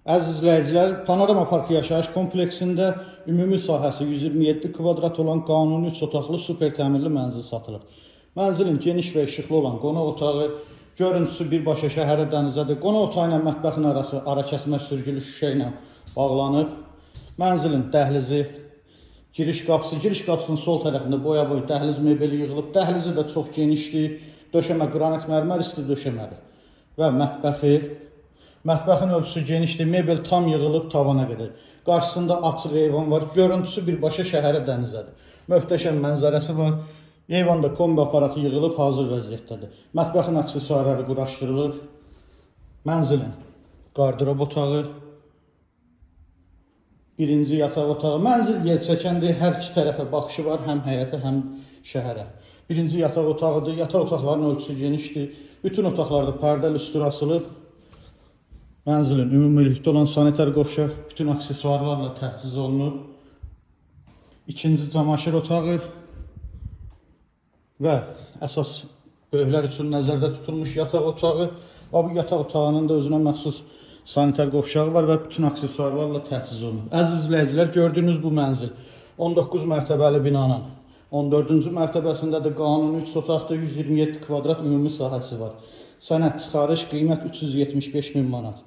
Əziz izləyicilər, Panorama Parkı yaşayış kompleksində ümumi sahəsi 127 kvadrat olan qanuni 3 otaqlı super təmirli mənzil satılır. Mənzilin geniş və işıqlı olan qonaq otağı, görüntüsü birbaşa şəhərə dənizədir. Qonaq otağı ilə mətbəxin arası arakəsmə sürgülü şüşə ilə bağlanıb. Mənzilin dəhlizi, giriş qapısının sol tərəfində boya-boy dəhliz mebeli yığılıb. Dəhlizi də çox genişdir. Döşəmə qranit mərmər isti döşəmədir. Və mətbəxin ölçüsü genişdir. Mebel tam yığılıb tavana qədər. Qarşısında açıq eyvan var. Görüntüsü birbaşa şəhərə dənizədir. Möhtəşəm mənzərəsi var. Eyvanda kombi aparatı yığılıb hazır vəziyyətdədir. Mətbəxin aksesuarları quraşdırılıb. Mənzilin qardırob otağı, birinci yataq otağı. Mənzil yelçəkəndir. Hər iki tərəfə baxışı var. Həm həyətə, həm şəhərə. Birinci yataq otağıdır. Yataq otaqlarının ölçüsü genişdir. Bütün otaqlarda pərdəli üstür asılıb. Mənzilin ümumilikdə olan sanitar qovşaq bütün aksesuarlarla təchiz olunub. İkinci camaşır otağı və əsas böyüklər üçün nəzərdə tutulmuş yataq otağı. Bu yataq otağının da özünə məxsus sanitar qovşağı var və bütün aksesuarlarla təchiz olunub. Əziz izləyicilər, gördüyünüz bu mənzil 19 mərtəbəli binanın 14-cü mərtəbəsində də qanuni 3 otaqda 127 kvadrat ümumi sahəsi var. Sənəd çıxarış qiymət 375 min manat.